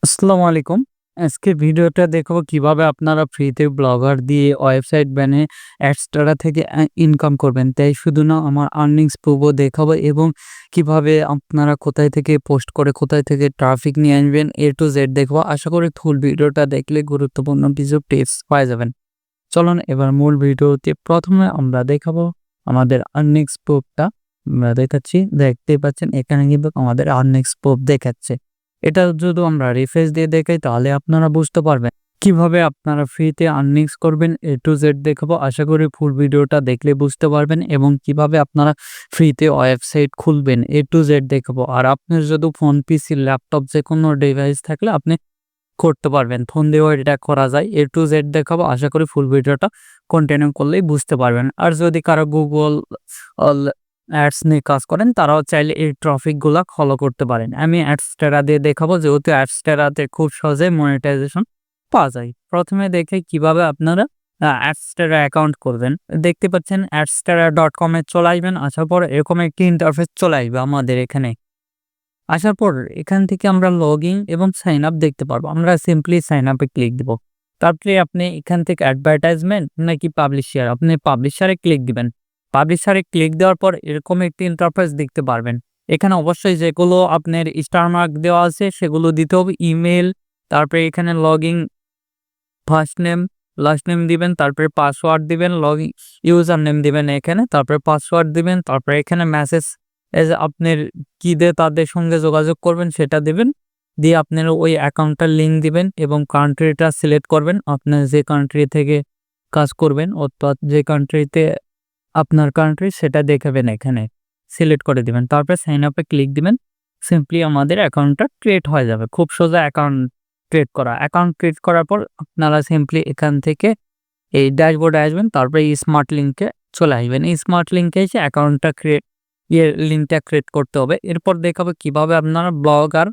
আসসালামু আলাইকুম। আজকে ভিডিওটা দেখাবো কিভাবে আপনারা ফ্রিতে ব্লগার দিয়ে ওয়েবসাইট ব্যানে এক্সট্রা থেকে ইনকাম করবেন। তাই শুধু না আমার আর্নিংস প্রুফও দেখাবো এবং কিভাবে আপনারা কোথায় থেকে পোস্ট করে কোথায় থেকে ট্রাফিক নিয়ে আসবেন A to Z দেখাবো। আশা করি ফুল ভিডিওটা দেখলে গুরুত্বপূর্ণ কিছু টিপস পাওয়া যাবেন। চলুন এবার মূল ভিডিওতে প্রথমে আমরা দেখাবো আমাদের আর্নিংস প্রুফটা আমরা দেখাচ্ছি। দেখতেই পাচ্ছেন এখানে কিন্তু আমাদের আর্নিংস প্রুফ দেখাচ্ছে। এটা যদি আমরা রিফ্রেশ দিয়ে দেখাই তাহলে আপনারা বুঝতে পারবেন কিভাবে আপনারা ফ্রিতে আর্নিংস করবেন। A to Z দেখাবো। আশা করি ফুল ভিডিওটা দেখলে বুঝতে পারবেন এবং কিভাবে আপনারা ফ্রিতে ওয়েবসাইট খুলবেন A to Z দেখাবো। আর আপনার যদি ফোন, পিসি, ল্যাপটপ যে কোনো ডিভাইস থাকলে আপনি করতে পারবেন। ফোন দিয়েও এটা করা যায়। A to Z দেখাবো। আশা করি ফুল ভিডিওটা কন্টিনিউ করলেই বুঝতে পারবেন। আর যদি কারো গুগল অ্যাডস নিয়ে কাজ করেন তারাও চাইলে এই ট্রাফিকগুলা ফলো করতে পারেন। আমি অ্যাডস্টেরা দিয়ে দেখাবো, যেহেতু অ্যাডস্টেরাতে খুব সহজে মনিটাইজেশন পাওয়া যায়। প্রথমে দেখে কিভাবে আপনারা অ্যাডস্টেরা অ্যাকাউন্ট করবেন। দেখতে পাচ্ছেন adstera.com এ চলে আসবেন। আসার পর এরকম একটি ইন্টারফেস চলে আসবে আমাদের এখানে। আসার পর এখান থেকে আমরা লগইন এবং সাইন আপ দেখতে পারবো। আমরা সিম্পলি সাইন আপে ক্লিক দিব। তারপরে আপনি এখান থেকে অ্যাডভার্টাইজমেন্ট নাকি পাবলিশার, আপনি পাবলিশারে ক্লিক দিবেন। পাবলিশারে ক্লিক দেওয়ার পর এরকম একটি ইন্টারফেস দেখতে পারবেন। এখানে অবশ্যই যেগুলো আপনার স্টার মার্ক দেওয়া আছে সেগুলো দিতে হবে। ইমেল, তারপরে এখানে login, first name, last name দিবেন, তারপরে পাসওয়ার্ড দিবেন, লগইন ইউজার নেম দিবেন এখানে, তারপরে পাসওয়ার্ড দিবেন, তারপরে এখানে মেসেজ আপনার কি দিয়ে তাদের সঙ্গে যোগাযোগ করবেন সেটা দিবেন। দিয়ে আপনার ওই অ্যাকাউন্টটার লিঙ্ক দিবেন এবং কান্ট্রিটা সিলেক্ট করবেন। আপনার যে কান্ট্রি থেকে কাজ করবেন অর্থাৎ যে কান্ট্রিতে আপনার কান্ট্রি সেটা দেখাবেন, এখানে সিলেক্ট করে দিবেন। তারপরে সাইন আপে ক্লিক দিবেন। সিম্পলি আমাদের অ্যাকাউন্টটা ক্রিয়েট হয়ে যাবে। খুব সোজা অ্যাকাউন্ট ক্রিয়েট করা। অ্যাকাউন্ট ক্রিয়েট করার পর আপনারা সিম্পলি এখান থেকে এই ড্যাশবোর্ডে আসবেন। তারপরে স্মার্ট লিঙ্কে চলে আসবেন। এই স্মার্ট লিঙ্কে এসে অ্যাকাউন্টটা লিঙ্কটা ক্রিয়েট করতে হবে। এরপর দেখাবো কিভাবে আপনারা ব্লগার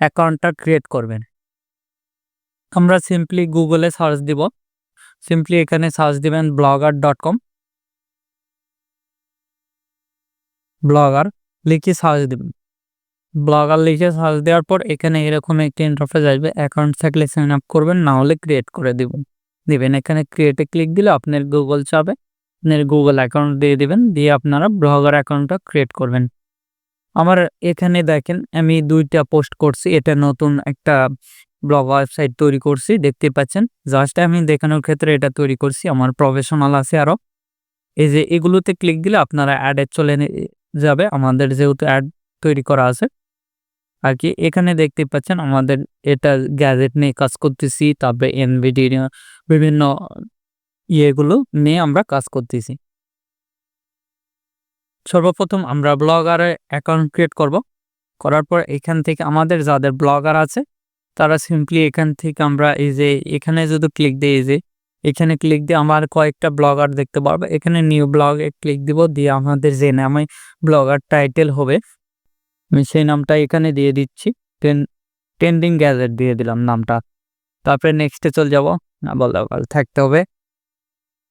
অ্যাকাউন্টটা ক্রিয়েট করবেন। আমরা সিম্পলি গুগলে সার্চ দিব। সিম্পলি এখানে সার্চ দিবেন blogger.com। ব্লগার লিখে সার্চ দিবেন। ব্লগার লিখে সার্চ দেওয়ার পর এখানে এরকম একটি ইন্টারফেস আসবে। অ্যাকাউন্ট থাকলে সাইন আপ করবেন, না হলে ক্রিয়েট করে দিবেন। এখানে ক্রিয়েটে ক্লিক দিলে আপনার গুগল চাবে, আপনার গুগল অ্যাকাউন্ট দিয়ে দিবেন। দিয়ে আপনারা ব্লগার অ্যাকাউন্টটা ক্রিয়েট করবেন। আমার এখানে দেখেন আমি ২টা পোস্ট করছি। এটা নতুন একটা ব্লগ ওয়েবসাইট তৈরি করছি, দেখতে পাচ্ছেন। জাস্ট আমি দেখানোর ক্ষেত্রে এটা তৈরি করছি। আমার প্রফেশনাল আছে আরও। এই যে এগুলোতে ক্লিক দিলে আপনারা অ্যাডে চলে যাবে। আমাদের যেহেতু অ্যাড তৈরি করা আছে আর কি। এখানে দেখতে পাচ্ছেন আমাদের এটা গ্যাজেট নিয়ে কাজ করতেছি। তারপরে এনভিডিয়া বিভিন্ন ইয়েগুলো নিয়ে আমরা কাজ করতেছি। সর্বপ্রথম আমরা ব্লগারে অ্যাকাউন্ট ক্রিয়েট করব। করার পর এখান থেকে আমাদের যাদের ব্লগার আছে তারা সিম্পলি এখান থেকে আমরা এই যে এখানে যদি ক্লিক দিই, এই যে এখানে ক্লিক দিয়ে আমার কয়েকটা ব্লগার দেখতে পারবো। এখানে নিউ ব্লগে ক্লিক দিব। দিয়ে আমাদের যে নামে ব্লগার টাইটেল হবে আমি সেই নামটা এখানে দিয়ে দিচ্ছি। ট্রেন্ডিং গ্যাজেট দিয়ে দিলাম নামটা। তারপরে নেক্সটে চলে যাব। অ্যাভেলেবল থাকতে হবে,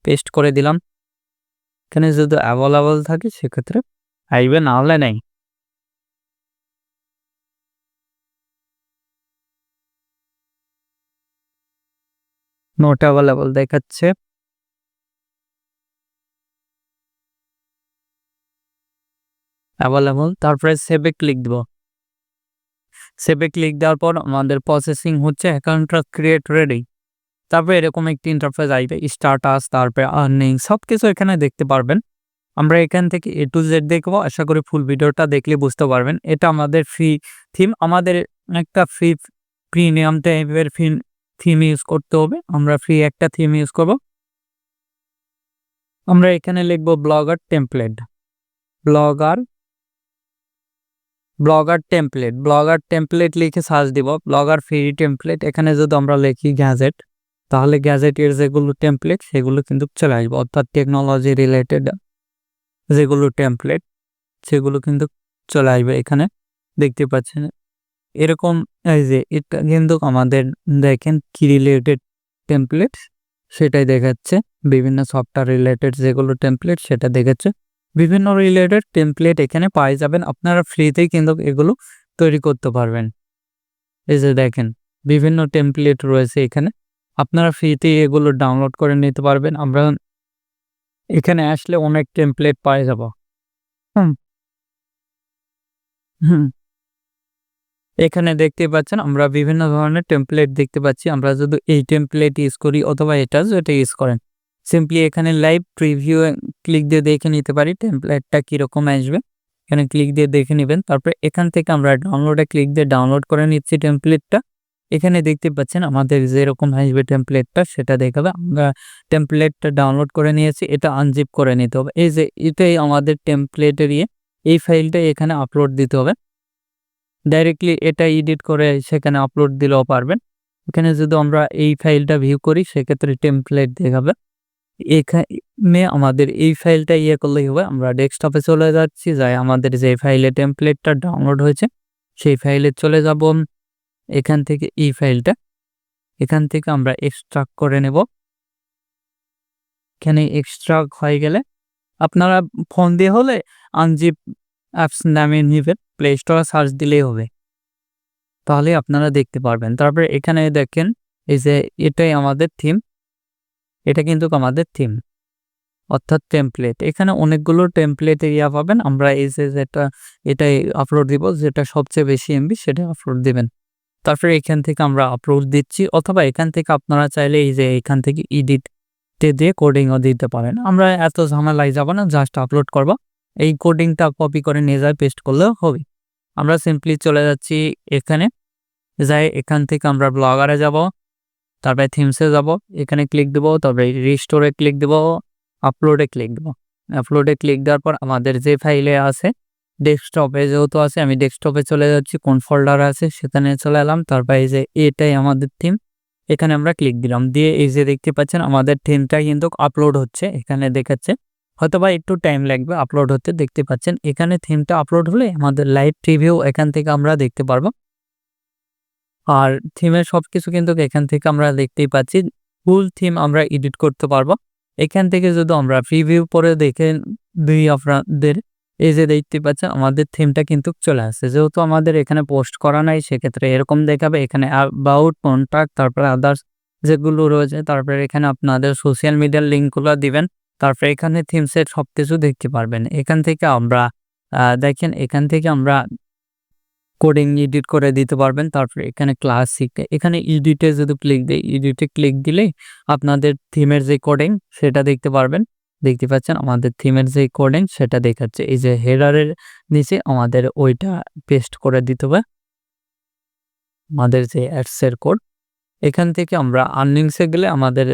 পেস্ট করে দিলাম। এখানে যদি অ্যাভেলেবল থাকে সেক্ষেত্রে আইবে, না হলে নেই। নোট অ্যাভেলেবল দেখাচ্ছে। অ্যাভেলেবল, তারপরে সেভে ক্লিক দিব। সেভে ক্লিক দেওয়ার পর আমাদের প্রসেসিং হচ্ছে, অ্যাকাউন্টটা ক্রিয়েট রেডি। তারপরে এরকম একটি ইন্টারফেস আসবে, স্ট্যাটাস, তারপরে আর্নিং সবকিছু এখানে দেখতে পারবেন। আমরা এখান থেকে A to Z দেখবো। আশা করি ফুল ভিডিওটা দেখলে বুঝতে পারবেন। এটা আমাদের ফ্রি থিম। আমাদের একটা প্রিমিয়াম টাইপের থিম ইউজ করতে হবে। আমরা ফ্রি একটা থিম ইউজ করব। আমরা এখানে লিখবো ব্লগার টেমপ্লেট। ব্লগার টেমপ্লেট লিখে সার্চ দিব। Blogger free template. এখানে যদি আমরা লিখি গ্যাজেট, তাহলে গ্যাজেটের যেগুলো টেমপ্লেট সেগুলো কিন্তু চলে আসবে। অর্থাৎ টেকনোলজি রিলেটেড যেগুলো টেমপ্লেট সেগুলো কিন্তু চলে আসবে। এখানে দেখতে পাচ্ছেন এরকম এই যে এটা কিন্তু আমাদের দেখেন কি রিলেটেড টেমপ্লেট সেটাই দেখাচ্ছে। বিভিন্ন সফটওয়্যার রিলেটেড যেগুলো টেমপ্লেট সেটা দেখাচ্ছে। বিভিন্ন রিলেটেড টেমপ্লেট এখানে পাই যাবেন। আপনারা ফ্রিতেই কিন্তু এগুলো তৈরি করতে পারবেন। এই যে দেখেন বিভিন্ন টেমপ্লেট রয়েছে এখানে। আপনারা ফ্রিতে এগুলো ডাউনলোড করে নিতে পারবেন। আমরা এখানে আসলে অনেক টেমপ্লেট পায়ে যাব। হুম, হুম। এখানে দেখতেই পাচ্ছেন আমরা বিভিন্ন ধরনের টেমপ্লেট দেখতে পাচ্ছি। আমরা যদি এই টেমপ্লেট ইউজ করি অথবা যেটা ইউজ করেন। সিম্পলি এখানে লাইভ প্রিভিউ এ ক্লিক দিয়ে দেখে নিতে পারি টেমপ্লেটটা কিরকম আসবে। এখানে ক্লিক দিয়ে দেখে নিবেন। তারপরে এখান থেকে আমরা ডাউনলোডে ক্লিক দিয়ে ডাউনলোড করে নিচ্ছি টেমপ্লেটটা। এখানে দেখতে পাচ্ছেন আমাদের যেরকম আসবে টেমপ্লেটটা সেটা দেখাবে। আমরা টেমপ্লেটটা ডাউনলোড করে নিয়েছি। এটা আনজিপ করে নিতে হবে। এই যে এটাই আমাদের টেমপ্লেটের এই ফাইলটা এখানে আপলোড দিতে হবে। ডাইরেক্টলি এটা এডিট করে সেখানে আপলোড দিলেও পারবেন। এখানে যদি আমরা এই ফাইলটা ভিউ করি সেক্ষেত্রে টেমপ্লেট দেখাবে। এখানে আমাদের এই ফাইলটা করলেই হবে। আমরা ডেস্কটপে চলে যাচ্ছি, যাই আমাদের যে ফাইলে টেমপ্লেটটা ডাউনলোড হয়েছে সেই ফাইলে চলে যাব। এখান থেকে এই ফাইলটা এখান থেকে আমরা এক্সট্রাক্ট করে নেব। এখানে এক্সট্রাক্ট হয়ে গেলে আপনারা ফোন দিয়ে হলে আনজিপ অ্যাপস নামে নিবেন, প্লে স্টোরে সার্চ দিলেই হবে। তাহলে আপনারা দেখতে পারবেন। তারপরে এখানে দেখেন এই যে এটাই আমাদের থিম। এটা কিন্তু আমাদের থিম অর্থাৎ টেমপ্লেট। এখানে অনেকগুলো টেমপ্লেট পাবেন। আমরা এই যে এটাই আপলোড দিব, যেটা সবচেয়ে বেশি এমবি সেটা আপলোড দিবেন। তারপরে এখান থেকে আমরা আপলোড দিচ্ছি অথবা এখান থেকে আপনারা চাইলে এই যে এখান থেকে এডিটে দিয়ে কোডিংও দিতে পারেন। আমরা এত ঝামেলায় যাব না, জাস্ট আপলোড করব। এই কোডিংটা কপি করে নিয়ে যায় পেস্ট করলেও হবে। আমরা সিম্পলি চলে যাচ্ছি এখানে, যাই এখান থেকে আমরা ব্লগারে যাব, তারপরে থিমসে যাব, এখানে ক্লিক দেব, তারপরে রিস্টোরে ক্লিক দেব, আপলোডে ক্লিক দেব। আপলোডে ক্লিক দেওয়ার পর আমাদের যে ফাইলে আছে ডেস্কটপে যেহেতু আছে, আমি ডেস্কটপে চলে যাচ্ছি, কোন ফোল্ডার আছে সেখানে চলে এলাম। তারপর এই যে এটাই আমাদের থিম, এখানে আমরা ক্লিক দিলাম। দিয়ে এই যে দেখতে পাচ্ছেন আমাদের থিমটা কিন্তু আপলোড হচ্ছে, এখানে দেখাচ্ছে। হয়তোবা একটু টাইম লাগবে আপলোড হতে, দেখতে পাচ্ছেন এখানে থিমটা আপলোড হলে আমাদের লাইভ প্রিভিউ এখান থেকে আমরা দেখতে পারবো। আর থিমের সবকিছু কিন্তু এখান থেকে আমরা দেখতেই পাচ্ছি। ফুল থিম আমরা এডিট করতে পারবো। এখান থেকে যদি আমরা প্রিভিউ পরে দেখে দিই আপনাদের, এই যে দেখতে পাচ্ছেন আমাদের থিমটা কিন্তু চলে আসছে। যেহেতু আমাদের এখানে পোস্ট করা নাই সেক্ষেত্রে এরকম দেখাবে। এখানে অ্যাবাউট, কন্টাক্ট, তারপরে আদার্স যেগুলো রয়েছে, তারপরে এখানে আপনাদের সোশ্যাল মিডিয়ার লিঙ্কগুলো দিবেন। তারপরে এখানে থিমসের সবকিছু দেখতে পারবেন। এখান থেকে আমরা দেখেন এখান থেকে আমরা কোডিং এডিট করে দিতে পারবেন। তারপরে এখানে ক্লাসিক, এখানে এডিটে যদি ক্লিক দেই, এডিটে ক্লিক দিলেই আপনাদের থিমের যে কোডিং সেটা দেখতে পারবেন। দেখতে পাচ্ছেন আমাদের থিমের যে কোডিং সেটা দেখাচ্ছে। এই যে হেডারের নিচে আমাদের ওইটা পেস্ট করে দিতে হবে, আমাদের যে অ্যাডসের কোড। এখান থেকে আমরা আর্নিংসে গেলে আমাদের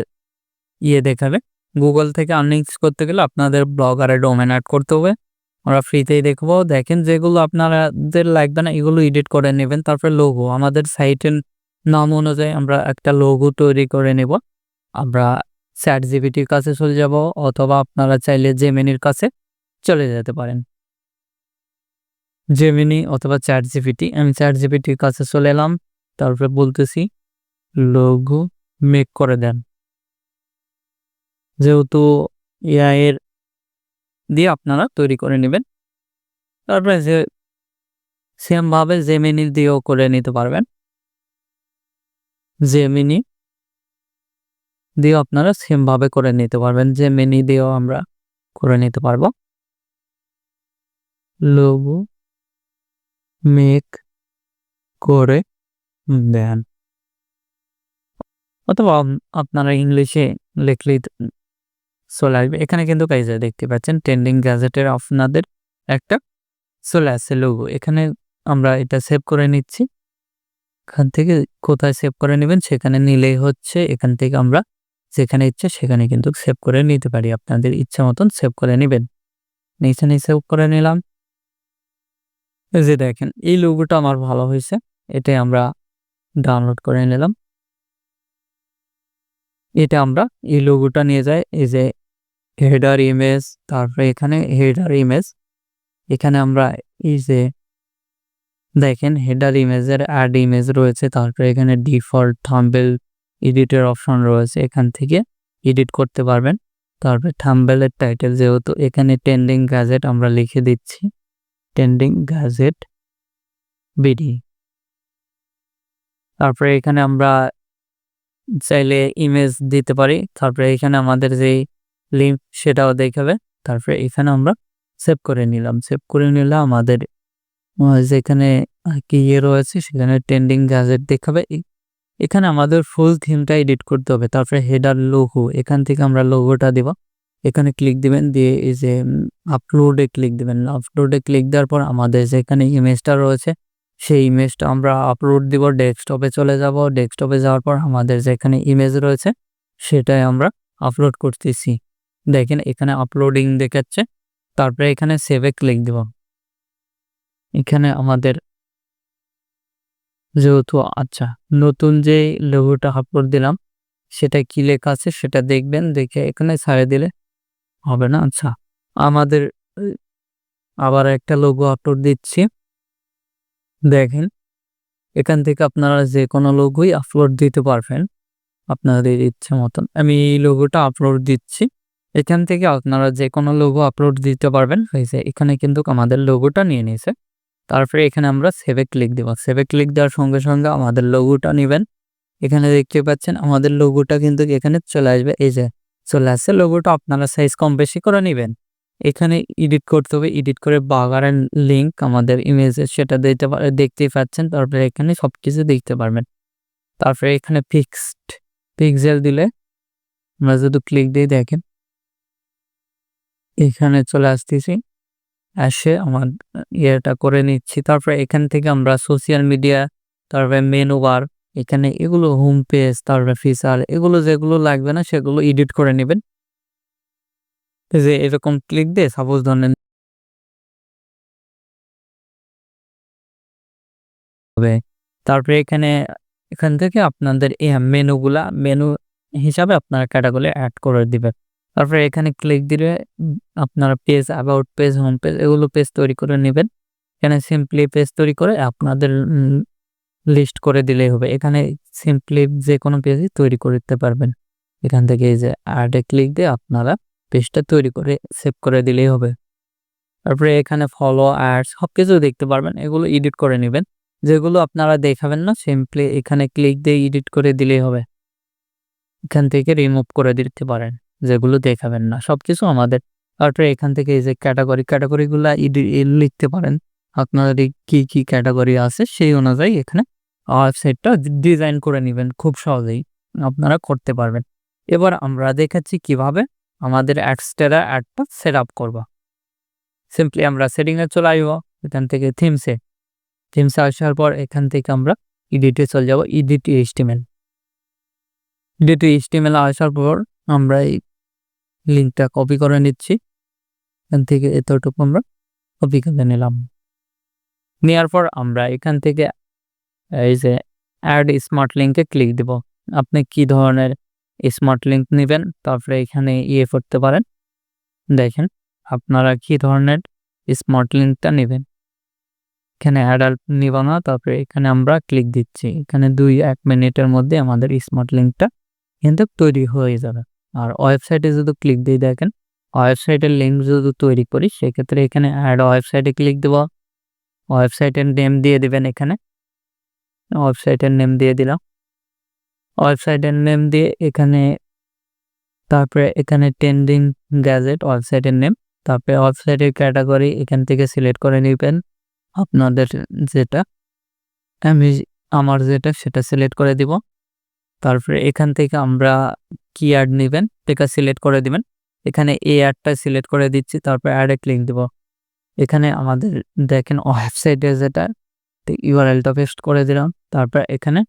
দেখাবে। গুগল থেকে আর্নিংস করতে গেলে আপনাদের ব্লগারে ডোমেন অ্যাড করতে হবে। আমরা ফ্রিতেই দেখবো। দেখেন যেগুলো আপনাদের লাগবে না এগুলো এডিট করে নেবেন। তারপরে লোগো, আমাদের সাইটের নাম অনুযায়ী আমরা একটা লোগো তৈরি করে নেব। আমরা চ্যাটজিপিটির কাছে চলে যাব অথবা আপনারা চাইলে জেমিনির কাছে চলে যেতে পারেন। জেমিনি অথবা চ্যাটজিপিটি, আমি চ্যাটজিপিটির কাছে চলে এলাম। তারপরে বলতেছি লোগো মেক করে দেন। যেহেতু এআই এর দিয়ে আপনারা তৈরি করে নেবেন। তারপরে যে সেম ভাবে জেমিনি দিয়েও করে নিতে পারবেন। জেমিনি দিয়েও আপনারা সেম ভাবে করে নিতে পারবেন। জেমিনি দিয়েও আমরা করে নিতে পারবো। লোগো মেক করে দেন অথবা আপনারা ইংলিশে লিখলেই চলে আসবে। এখানে কিন্তু কাইজে দেখতে পাচ্ছেন ট্রেন্ডিং গ্যাজেটের আপনাদের একটা চলে আসছে লোগো। এখানে আমরা এটা সেভ করে নিচ্ছি। এখান থেকে কোথায় সেভ করে নেবেন সেখানে নিলেই হচ্ছে। এখান থেকে আমরা যেখানে ইচ্ছে সেখানে কিন্তু সেভ করে নিতে পারি। আপনাদের ইচ্ছা মতন সেভ করে নেবেন। নিচে সেভ করে নিলাম। এই যে দেখেন এই লোগোটা আমার ভালো হয়েছে, এটাই আমরা ডাউনলোড করে নিলাম। এটা আমরা এই লোগোটা নিয়ে যাই এই যে হেডার ইমেজ, তারপরে এখানে হেডার ইমেজ, এখানে আমরা এই যে দেখেন হেডার ইমেজের অ্যাড ইমেজ রয়েছে। তারপরে এখানে ডিফল্ট থাম্বনেল এডিটের অপশন রয়েছে, এখান থেকে এডিট করতে পারবেন। তারপরে থাম্বনেলের টাইটেল যেহেতু এখানে ট্রেন্ডিং গ্যাজেট আমরা লিখে দিচ্ছি, ট্রেন্ডিং গ্যাজেট বিডি। তারপরে এখানে আমরা চাইলে ইমেজ দিতে পারি। তারপরে এখানে আমাদের যেই লিঙ্ক সেটাও দেখাবে। তারপরে এখানে আমরা সেভ করে নিলাম। সেভ করে নিলে আমাদের যেখানে কি রয়েছে সেখানে ট্রেন্ডিং গ্যাজেট দেখাবে। এখানে আমাদের ফুল থিমটা এডিট করতে হবে। তারপরে হেডার লোগো, এখান থেকে আমরা লোগোটা দিব। এখানে ক্লিক দিবেন, দিয়ে এই যে আপলোডে ক্লিক দিবেন। আপলোডে ক্লিক দেওয়ার পর আমাদের যেখানে ইমেজটা রয়েছে সেই ইমেজটা আমরা আপলোড দিব। ডেস্কটপে চলে যাব। ডেস্কটপে যাওয়ার পর আমাদের যেখানে ইমেজ রয়েছে সেটাই আমরা আপলোড করতেছি। দেখেন এখানে আপলোডিং দেখাচ্ছে। তারপরে এখানে সেভে ক্লিক দিব। এখানে আমাদের যেহেতু নতুন যে লোগোটা আপলোড দিলাম সেটা কি লেখা আছে সেটা দেখবেন। দেখে এখানে ছাড়িয়ে দিলে হবে না। আমাদের আবার একটা লোগো আপলোড দিচ্ছি। দেখেন এখান থেকে আপনারা যে কোনো লোগোই আপলোড দিতে পারবেন আপনাদের ইচ্ছে মতন। আমি এই লোগোটা আপলোড দিচ্ছি। এখান থেকে আপনারা যে কোনো লোগো আপলোড দিতে পারবেন। হয়েছে, এখানে কিন্তু আমাদের লোগোটা নিয়ে নিয়েছে। তারপরে এখানে আমরা সেভে ক্লিক দেব। সেভে ক্লিক দেওয়ার সঙ্গে সঙ্গে আমাদের লোগোটা নেবেন। এখানে দেখতে পাচ্ছেন আমাদের লোগোটা কিন্তু এখানে চলে আসবে। এই যে চলে আসছে লোগোটা। আপনারা সাইজ কম বেশি করে নেবেন। এখানে এডিট করতে হবে। এডিট করে বাগারের লিঙ্ক আমাদের ইমেজে সেটা দেখতেই পাচ্ছেন। তারপরে এখানে সবকিছু দেখতে পারবেন। তারপরে এখানে ফিক্সড পিক্সেল দিলে আমরা যদি ক্লিক দিয়ে দেখেন এখানে চলে আসতেছি। আসে আমার ইয়েটা করে নিচ্ছি। তারপরে এখান থেকে আমরা সোশ্যাল মিডিয়া, তারপরে মেনু বার, এখানে এগুলো হোম পেজ, তারপরে ফিচার, এগুলো যেগুলো লাগবে না সেগুলো এডিট করে নেবেন। এই যে এরকম ক্লিক দিয়ে সাপোজ ধরেন হবে। তারপরে এখান থেকে আপনাদের মেনু হিসাবে আপনারা ক্যাটাগরি অ্যাড করে দিবেন। তারপরে এখানে ক্লিক দিলে আপনারা page, about page, home page এগুলো পেজ তৈরি করে নেবেন। এখানে সিম্পলি পেজ তৈরি করে আপনাদের লিস্ট করে দিলেই হবে। এখানে সিম্পলি যেকোনো পেজই তৈরি করে দিতে পারবেন। এখান থেকে এই যে অ্যাডে ক্লিক দিয়ে আপনারা পেজটা তৈরি করে সেভ করে দিলেই হবে। তারপরে এখানে ফলো, অ্যাডস সবকিছু দেখতে পারবেন। এগুলো এডিট করে নেবেন। যেগুলো আপনারা দেখাবেন না সিম্পলি এখানে ক্লিক দিয়ে এডিট করে দিলেই হবে। এখান থেকে রিমুভ করে দিতে পারেন যেগুলো দেখাবেন না। সবকিছু আমাদের। তারপরে এখান থেকে এই যে ক্যাটাগরিগুলা লিখতে পারেন। আপনাদের কি ক্যাটাগরি আছে সেই অনুযায়ী এখানে ওয়েবসাইটটা ডিজাইন করে নেবেন। খুব সহজেই আপনারা করতে পারবেন। এবার আমরা দেখাচ্ছি কিভাবে আমাদের এক্সট্রা অ্যাডটা সেট আপ করব। সিম্পলি আমরা সেটিংয়ে চলে আসব। এখান থেকে থিমসে আসার পর এখান থেকে আমরা এডিটে চলে যাব। এডিট এইচটিএমএল আসার পর আমরা এই লিঙ্কটা কপি করে নিচ্ছি। এখান থেকে এতটুকু আমরা কপি করে নিলাম। নেওয়ার পর আমরা এখান থেকে এই যে অ্যাড স্মার্ট লিঙ্কে ক্লিক দিব। আপনি কি ধরনের স্মার্ট লিঙ্ক নেবেন তারপরে এখানে করতে পারেন। দেখেন আপনারা কি ধরনের স্মার্ট লিঙ্কটা নেবেন। এখানে অ্যাডাল্ট নিব না। তারপরে এখানে আমরা ক্লিক দিচ্ছি। এখানে 2-1 মিনিটের মধ্যে আমাদের স্মার্ট লিঙ্কটা কিন্তু তৈরি হয়ে যাবে। আর ওয়েবসাইটে যদি ক্লিক দিয়ে দেখেন ওয়েবসাইটের লিঙ্ক যদি তৈরি করি সেক্ষেত্রে এখানে অ্যাড ওয়েবসাইটে ক্লিক দেব। ওয়েবসাইটের নেম দিয়ে দিবেন। এখানে ওয়েবসাইটের নেম দিয়ে দিলাম। ওয়েবসাইটের নেম দিয়ে তারপরে এখানে ট্রেন্ডিং গ্যাজেট ওয়েবসাইটের নেম, তারপরে ওয়েবসাইটের ক্যাটাগরি এখান থেকে সিলেক্ট করে নেবেন। আপনাদের যেটা আমার যেটা সেটা সিলেক্ট করে দিব। তারপরে এখান থেকে আমরা কি অ্যাড নেবেন এটা সিলেক্ট করে দিবেন। এখানে এই অ্যাডটা সিলেক্ট করে দিচ্ছি। তারপরে অ্যাডে ক্লিক দিব। এখানে আমাদের দেখেন ওয়েবসাইটে যেটা ইউআরএলটা পেস্ট করে দিলাম। তারপর এখানে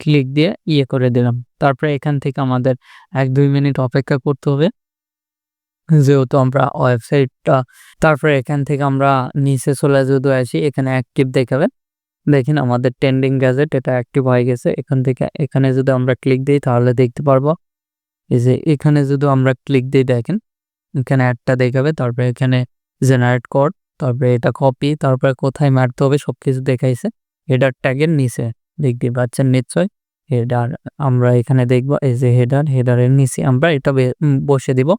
ক্লিক দিয়ে করে দিলাম। তারপরে এখান থেকে আমাদের 1-2 মিনিট অপেক্ষা করতে হবে যেহেতু আমরা ওয়েবসাইটটা। তারপরে এখান থেকে আমরা নিচে চলে যদি আসি এখানে অ্যাক্টিভ দেখাবে। দেখেন আমাদের ট্রেন্ডিং গ্যাজেট এটা অ্যাক্টিভ হয়ে গেছে। এখানে যদি আমরা ক্লিক দিই তাহলে দেখতে পারবো। এই যে এখানে যদি আমরা ক্লিক দিই দেখেন এখানে অ্যাডটা দেখাবে। তারপরে এখানে জেনারেট কোড, তারপরে এটা কপি, তারপরে কোথায় মারতে হবে সবকিছু দেখাইছে। হেডার ট্যাগের নিচে দেখতে পাচ্ছেন নিশ্চয় হেডার আমরা এখানে দেখব। এই যে হেডারের নিচে আমরা এটা বসে দিব।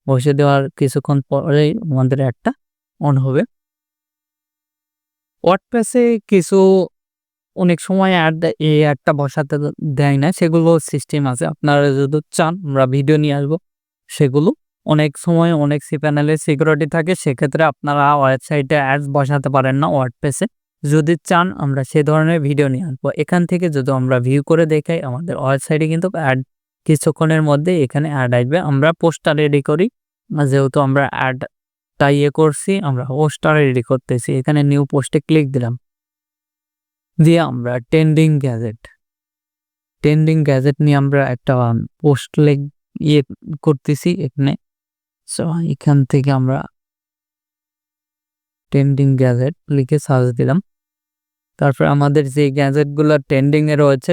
বসে দেওয়ার কিছুক্ষণ পরেই আমাদের একটা অন হবে। ওয়ার্ডপ্রেসে কিছু অনেক সময় অ্যাড দেয়, এই অ্যাডটা বসাতে দেয় না। সেগুলো সিস্টেম আছে। আপনারা যদি চান আমরা ভিডিও নিয়ে আসবো সেগুলো। অনেক সময় অনেক চ্যানেলের সিকিউরিটি থাকে। সেক্ষেত্রে আপনারা ওয়েবসাইটে অ্যাডস বসাতে পারেন না ওয়ার্ডপ্রেসে। যদি চান আমরা সে ধরনের ভিডিও নিয়ে আসবো। এখান থেকে যদি আমরা ভিউ করে দেখাই আমাদের ওয়েবসাইটে কিন্তু অ্যাড কিছুক্ষণের মধ্যে এখানে অ্যাড আসবে। আমরা পোস্টটা রেডি করি। যেহেতু আমরা অ্যাডটা করছি, আমরা পোস্টটা রেডি করতেছি। এখানে নিউ পোস্টে ক্লিক দিলাম। দিয়ে আমরা ট্রেন্ডিং গ্যাজেট নিয়ে আমরা একটা পোস্ট করতেছি এখানে। সো এখান থেকে আমরা ট্রেন্ডিং গ্যাজেট লিখে সার্চ দিলাম। তারপর আমাদের যে গ্যাজেটগুলো ট্রেন্ডিং এ রয়েছে,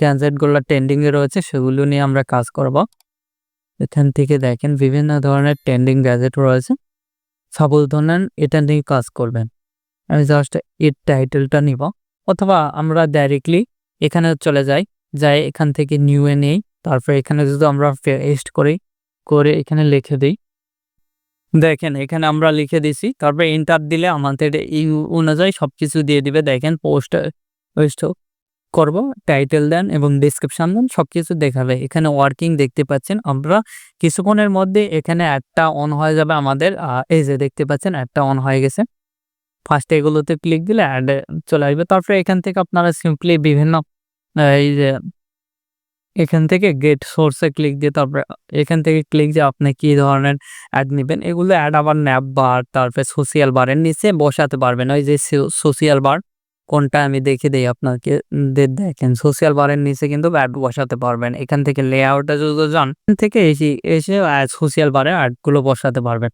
গ্যাজেটগুলো ট্রেন্ডিং এ রয়েছে সেগুলো নিয়ে আমরা কাজ করব। এখান থেকে দেখেন বিভিন্ন ধরনের ট্রেন্ডিং গ্যাজেট রয়েছে। সাপোজ ধরেন এটা নিয়ে কাজ করবেন। আমি জাস্ট এর টাইটেলটা নিব, অথবা আমরা ডাইরেক্টলি এখানে চলে যাই, এখান থেকে নিউ এ নেই। তারপর এখানে যদি আমরা পেস্ট করে এখানে লিখে দিই, দেখেন এখানে আমরা লিখে দিছি। তারপর এন্টার দিলে আমাদের এই অনুযায়ী সবকিছু দিয়ে দিবে। দেখেন পোস্ট করব, টাইটেল দেন এবং ডেসক্রিপশন দেন, সবকিছু দেখাবে। এখানে ওয়ার্কিং দেখতে পাচ্ছেন। আমরা কিছুক্ষণের মধ্যে এখানে একটা অন হয়ে যাবে আমাদের। এই যে দেখতে পাচ্ছেন একটা অন হয়ে গেছে। ফার্স্ট এগুলোতে ক্লিক দিলে অ্যাড চলে আসবে। তারপরে এখান থেকে আপনারা সিম্পলি বিভিন্ন এই যে এখান থেকে গেট সোর্সে ক্লিক দিয়ে তারপরে এখান থেকে ক্লিক দিয়ে আপনি কি ধরনের অ্যাড নিবেন, এগুলো অ্যাড আবার ন্যাপ বার তারপরে সোশ্যাল বারের নিচে বসাতে পারবেন। ওই যে সোশ্যাল বার কোনটা আমি দেখে দেই আপনাকে। দেখেন সোশ্যাল বারের নিচে কিন্তু অ্যাড বসাতে পারবেন। এখান থেকে লেআউটে যদি যান, থেকে এসে সোশ্যাল বারে অ্যাডগুলো বসাতে পারবেন।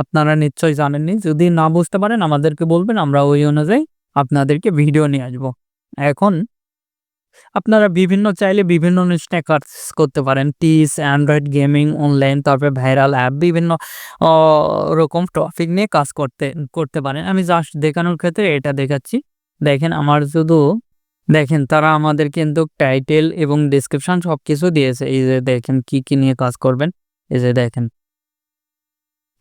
আপনারা নিশ্চয়ই জানেননি। যদি না বুঝতে পারেন আমাদেরকে বলবেন, আমরা ওই অনুযায়ী আপনাদেরকে ভিডিও নিয়ে আসবো। এখন আপনারা চাইলে বিভিন্ন অনুষ্ঠানে কাজ করতে পারেন। টিস, অ্যান্ড্রয়েড গেমিং, অনলাইন, তারপরে ভাইরাল অ্যাপ, বিভিন্ন রকম টপিক নিয়ে কাজ করতে পারেন। আমি জাস্ট দেখানোর ক্ষেত্রে এটা দেখাচ্ছি। দেখেন দেখেন তারা আমাদের কিন্তু টাইটেল এবং ডেসক্রিপশন সবকিছু দিয়েছে। এই যে দেখেন কি নিয়ে কাজ করবেন। এই যে দেখেন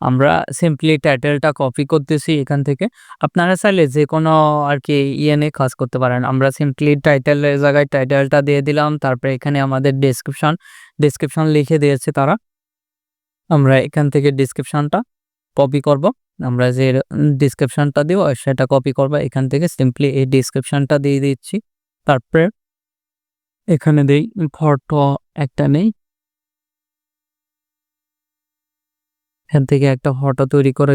আমরা সিম্পলি টাইটেলটা কপি করতেছি এখান থেকে। আপনারা চাইলে যেকোনো আরকি নিয়ে কাজ করতে পারেন। আমরা সিম্পলি টাইটেলের জায়গায় টাইটেলটা দিয়ে দিলাম। তারপরে এখানে আমাদের ডেসক্রিপশন লিখে দিয়েছে তারা। আমরা এখান থেকে ডেসক্রিপশনটা কপি করব। আমরা যে ডেসক্রিপশনটা দিব সেটা কপি করব। এখান থেকে সিম্পলি এই ডেসক্রিপশনটা দিয়ে দিচ্ছি। তারপরে এখানে দেই ফটো একটা নেই। এখান থেকে একটা ফটো তৈরি করে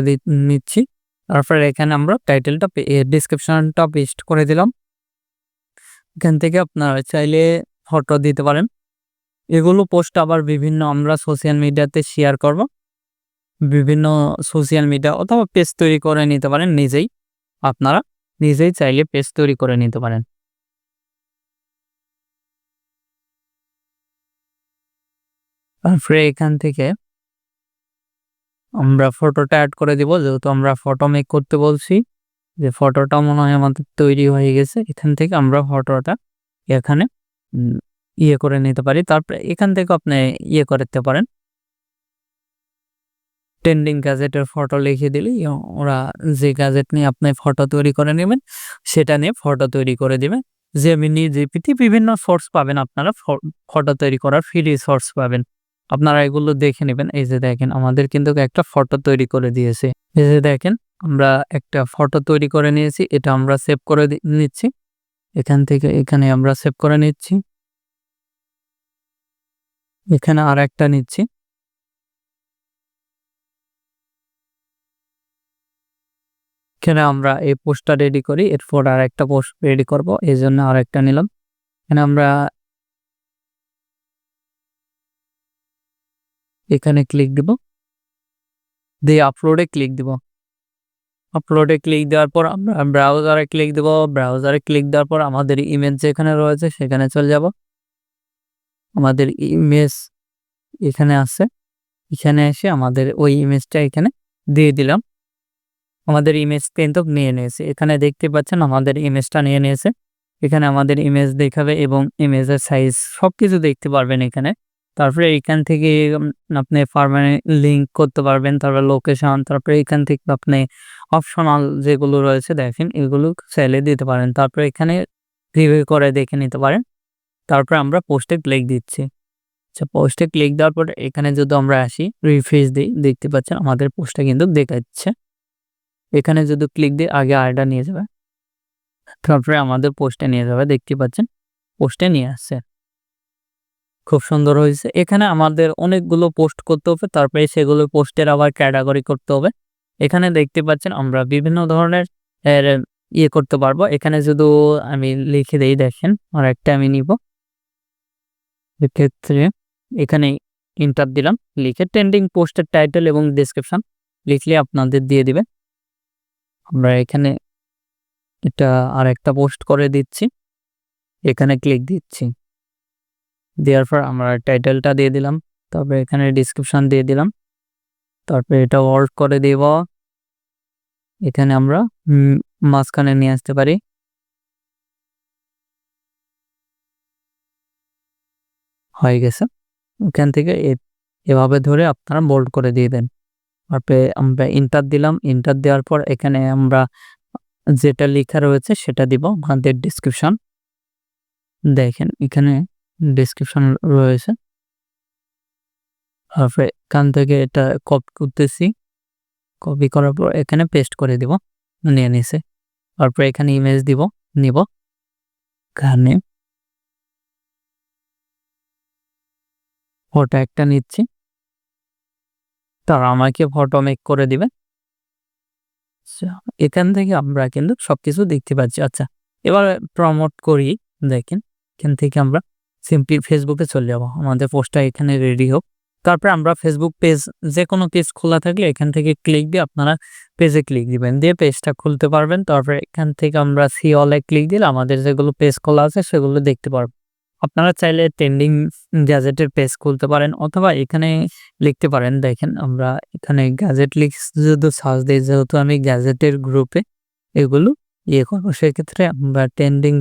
নিচ্ছি। তারপরে এখানে আমরা টাইটেলটা ডেসক্রিপশনটা পেস্ট করে দিলাম। এখান থেকে আপনারা চাইলে ফটো দিতে পারেন। এগুলো পোস্ট আবার বিভিন্ন আমরা সোশ্যাল মিডিয়াতে শেয়ার করব। বিভিন্ন সোশ্যাল মিডিয়া অথবা পেজ তৈরি করে নিতে পারেন নিজেই। আপনারা নিজেই চাইলে পেজ তৈরি করে নিতে পারেন। তারপরে এখান থেকে আমরা ফটোটা অ্যাড করে দিব। যেহেতু আমরা ফটো মেক করতে বলছি, যে ফটোটা মনে হয় আমাদের তৈরি হয়ে গেছে। এখান থেকে আমরা ফটোটা এখানে করে নিতে পারি। তারপরে এখান থেকে আপনি করতে পারেন। ট্রেন্ডিং গ্যাজেটের ফটো লিখে দিলেই ওরা যে গ্যাজেট নিয়ে আপনি ফটো তৈরি করে নেবেন সেটা নিয়ে ফটো তৈরি করে দিবে। জেমিনি, জিপিটি বিভিন্ন সোর্স পাবেন আপনারা ফটো তৈরি করার ফ্রি সোর্স পাবেন। আপনারা এগুলো দেখে নেবেন। এই যে দেখেন আমাদের কিন্তু একটা ফটো তৈরি করে দিয়েছে। এই যে দেখেন আমরা একটা ফটো তৈরি করে নিয়েছি। এটা আমরা সেভ করে নিচ্ছি। এখান থেকে এখানে আমরা সেভ করে নিচ্ছি। এখানে আর একটা নিচ্ছি। এখানে আমরা এই পোস্টটা রেডি করি। এরপর আর একটা পোস্ট রেডি করব। এই জন্য আর একটা নিলাম। এখানে আমরা এখানে ক্লিক দিব, দিয়ে আপলোডে ক্লিক দিব। আপলোডে ক্লিক দেওয়ার পর আমরা ব্রাউজারে ক্লিক দেব। ব্রাউজারে ক্লিক দেওয়ার পর আমাদের ইমেজ যেখানে রয়েছে সেখানে চলে যাব। আমাদের ইমেজ এখানে আছে। এখানে এসে আমাদের ওই ইমেজটা এখানে দিয়ে দিলাম। আমাদের ইমেজ কিন্তু নিয়ে নিয়েছে। এখানে দেখতে পাচ্ছেন আমাদের ইমেজটা নিয়ে নিয়েছে। এখানে আমাদের ইমেজ দেখাবে এবং ইমেজের সাইজ সবকিছু দেখতে পারবেন এখানে। তারপরে এখান থেকে আপনি পার্মানেন্ট লিঙ্ক করতে পারবেন। তারপরে লোকেশন, তারপরে এখান থেকে আপনি অপশনাল যেগুলো রয়েছে দেখেন এগুলো চাইলে দিতে পারেন। তারপরে এখানে রিভিউ করে দেখে নিতে পারেন। তারপর আমরা পোস্টে ক্লিক দিচ্ছি। আচ্ছা, পোস্টে ক্লিক দেওয়ার পর এখানে যদি আমরা আসি, রিফ্রেশ দিই, দেখতে পাচ্ছেন আমাদের পোস্টটা কিন্তু দেখাচ্ছে। এখানে যদি ক্লিক দিই আগে আয়টা নিয়ে যাবে, তারপরে আমাদের পোস্টে নিয়ে যাবে, দেখতে পাচ্ছেন পোস্টে নিয়ে আসছে। খুব সুন্দর হয়েছে। এখানে আমাদের অনেকগুলো পোস্ট করতে হবে, তারপরে সেগুলো পোস্টের আবার ক্যাটাগরি করতে হবে। এখানে দেখতে পাচ্ছেন আমরা বিভিন্ন ধরনের করতে পারবো। এখানে যদি আমি লিখে দেই, দেখেন আরেকটা আমি নিব। এক্ষেত্রে এখানে এন্টার দিলাম, লিখে ট্রেন্ডিং পোস্টের টাইটেল এবং ডেসক্রিপশন লিখলে আপনাদের দিয়ে দিবে। আমরা এখানে এটা আরেকটা পোস্ট করে দিচ্ছি, এখানে ক্লিক দিচ্ছি। দেওয়ার পর আমরা টাইটেলটা দিয়ে দিলাম, তারপরে এখানে ডেসক্রিপশন দিয়ে দিলাম, তারপরে এটা ওয়ার্ড করে দেব। এখানে আমরা মাঝখানে নিয়ে আসতে পারি। হয়ে গেছে। এখান থেকে এভাবে ধরে আপনারা বোল্ড করে দিয়ে দেন। তারপরে আমরা এন্টার দিলাম, এন্টার দেওয়ার পর এখানে আমরা যেটা লেখা রয়েছে সেটা দিব, আমাদের ডেসক্রিপশন। দেখেন এখানে ডেসক্রিপশন রয়েছে। তারপরে এখান থেকে এটা কপি করতেছি, কপি করার পর এখানে পেস্ট করে দিব, নিয়ে নিছে। তারপরে এখানে ইমেজ নিব, এখানে ফটো একটা নিচ্ছি, তারা আমাকে ফটো মেক করে দিবে। আচ্ছা, এখান থেকে আমরা কিন্তু সবকিছু দেখতে পাচ্ছি। আচ্ছা, এবার প্রমোট করি। দেখেন এখান থেকে আমরা সিম্পলি ফেসবুকে চলে যাব, আমাদের পোস্টটা এখানে রেডি হোক। তারপরে আমরা ফেসবুক পেজ, যে কোনো পেজ খোলা থাকলে এখান থেকে ক্লিক দিয়ে আপনারা পেজে ক্লিক দিবেন, দিয়ে পেজটা খুলতে পারবেন। তারপরে এখান থেকে আমরা সি অলে ক্লিক দিলে আমাদের যেগুলো পেজ খোলা আছে সেগুলো দেখতে পারবেন। আপনারা চাইলে ট্রেন্ডিং গ্যাজেটের পেজ খুলতে পারেন, অথবা এখানে লিখতে পারেন। দেখেন আমরা এখানে গ্যাজেট যদি সার্চ দিই, যেহেতু আমি গ্যাজেটের গ্রুপে এগুলো করবো, সেক্ষেত্রে আমরা ট্রেন্ডিং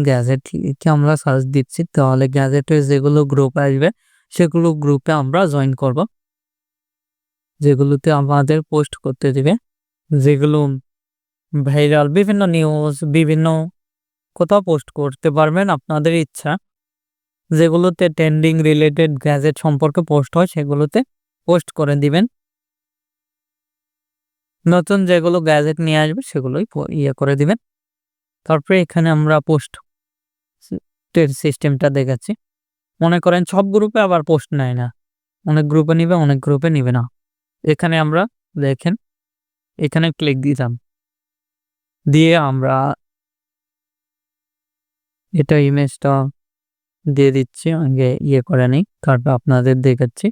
গ্যাজেটকে আমরা সার্চ দিচ্ছি, তাহলে গ্যাজেটের যেগুলো গ্রুপ আসবে সেগুলো গ্রুপে আমরা জয়েন করব, যেগুলোতে আমাদের পোস্ট করতে দিবে, যেগুলো ভাইরাল, বিভিন্ন নিউজ, বিভিন্ন কোথাও পোস্ট করতে পারবেন আপনাদের ইচ্ছা। যেগুলোতে ট্রেন্ডিং রিলেটেড গ্যাজেট সম্পর্কে পোস্ট হয় সেগুলোতে পোস্ট করে দিবেন। নতুন যেগুলো গ্যাজেট নিয়ে আসবে সেগুলোই করে দিবেন। তারপরে এখানে আমরা পোস্ট সিস্টেমটা দেখাচ্ছি। মনে করেন সব গ্রুপে আবার পোস্ট নেয় না, অনেক গ্রুপে নিবে, অনেক গ্রুপে নিবে না। এখানে আমরা দেখেন এখানে ক্লিক দিতাম, দিয়ে আমরা এটা ইমেজটা দিয়ে দিচ্ছি, আগে করে নেই, তারপর আপনাদের দেখাচ্ছি,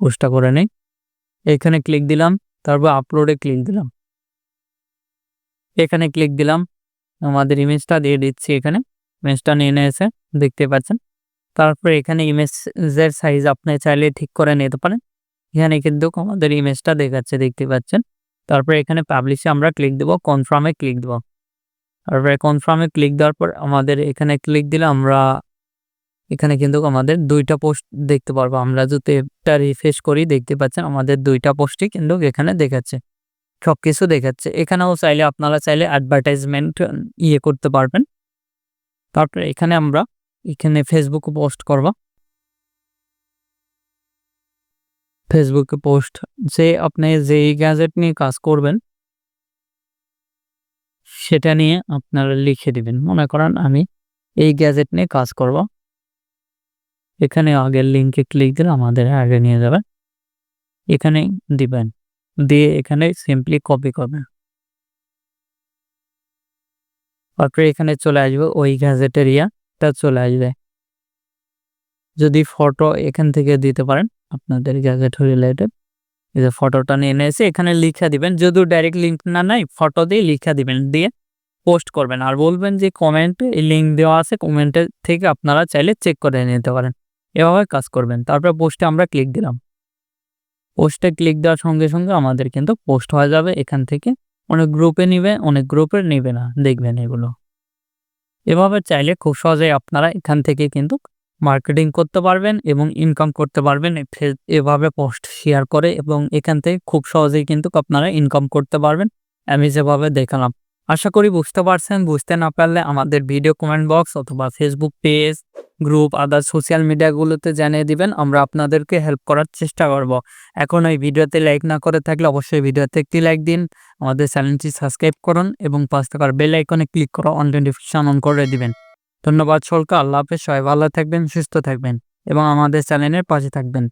পোস্টটা করে নেই। এখানে ক্লিক দিলাম, তারপর আপলোডে ক্লিক দিলাম, এখানে ক্লিক দিলাম, আমাদের ইমেজটা দিয়ে দিচ্ছি। এখানে ইমেজটা নিয়ে নিয়েছে, দেখতে পাচ্ছেন। তারপরে এখানে ইমেজের সাইজ আপনি চাইলে ঠিক করে নিতে পারেন। এখানে কিন্তু আমাদের ইমেজটা দেখাচ্ছে, দেখতে পাচ্ছেন। তারপরে এখানে পাবলিশে আমরা ক্লিক দেব, কনফার্মে ক্লিক দেব। তারপরে কনফার্মে ক্লিক দেওয়ার পর আমাদের এখানে ক্লিক দিলে আমরা এখানে কিন্তু আমাদের 2টা পোস্ট দেখতে পারবো। আমরা যদি এটা রিফ্রেশ করি, দেখতে পাচ্ছেন আমাদের 2টা পোস্টই কিন্তু এখানে দেখাচ্ছে, সবকিছু দেখাচ্ছে। এখানেও চাইলে আপনারা চাইলে অ্যাডভার্টাইজমেন্ট করতে পারবেন। তারপরে এখানে আমরা ফেসবুকে পোস্ট করব, ফেসবুকে পোস্ট যে আপনি যেই গ্যাজেট নিয়ে কাজ করবেন সেটা নিয়ে আপনারা লিখে দিবেন। মনে করেন আমি এই গ্যাজেট নিয়ে কাজ করব, এখানে আগের লিঙ্কে ক্লিক দিলে আমাদের আগে নিয়ে যাবে, এখানে দিবেন, দিয়ে এখানে সিম্পলি কপি করবেন। তারপরে এখানে চলে আসবে ওই গ্যাজেটের ইয়াটা চলে আসবে। যদি ফটো এখান থেকে দিতে পারেন আপনাদের গ্যাজেট রিলেটেড, এই যে ফটোটা নিয়ে এসে এখানে লিখে দিবেন। যদিও ডাইরেক্ট লিঙ্ক না নাই, ফটো দিয়ে লিখে দিবেন, দিয়ে পোস্ট করবেন, আর বলবেন যে কমেন্টে এই লিঙ্ক দেওয়া আছে, কমেন্টের থেকে আপনারা চাইলে চেক করে নিতে পারেন। এভাবে কাজ করবেন। তারপরে পোস্টে আমরা ক্লিক দিলাম, পোস্টে ক্লিক দেওয়ার সঙ্গে সঙ্গে আমাদের কিন্তু পোস্ট হয়ে যাবে। এখান থেকে অনেক গ্রুপে নিবে, অনেক গ্রুপে নিবে না, দেখবেন এগুলো। এভাবে চাইলে খুব সহজেই আপনারা এখান থেকে কিন্তু মার্কেটিং করতে পারবেন এবং ইনকাম করতে পারবেন এভাবে পোস্ট শেয়ার করে, এবং এখান থেকে খুব সহজেই কিন্তু আপনারা ইনকাম করতে পারবেন আমি যেভাবে দেখালাম। আশা করি বুঝতে পারছেন। বুঝতে না পারলে আমাদের ভিডিও কমেন্ট বক্স অথবা Facebook page, group, other social মিডিয়াগুলোতে জানিয়ে দিবেন। আমরা আপনাদেরকে হেল্প করার চেষ্টা করব। এখন এই ভিডিওতে লাইক না করে থাকলে অবশ্যই ভিডিওতে একটি লাইক দিন। আমাদের চ্যানেলটি সাবস্ক্রাইব করুন এবং পাশে থাকা বেল আইকনে ক্লিক করে অল নোটিফিকেশন অন করে দিবেন। ধন্যবাদ সকলকে। আল্লাহ হাফেজ। সবাই ভালো থাকবেন, সুস্থ থাকবেন এবং আমাদের চ্যানেলের পাশে থাকবেন।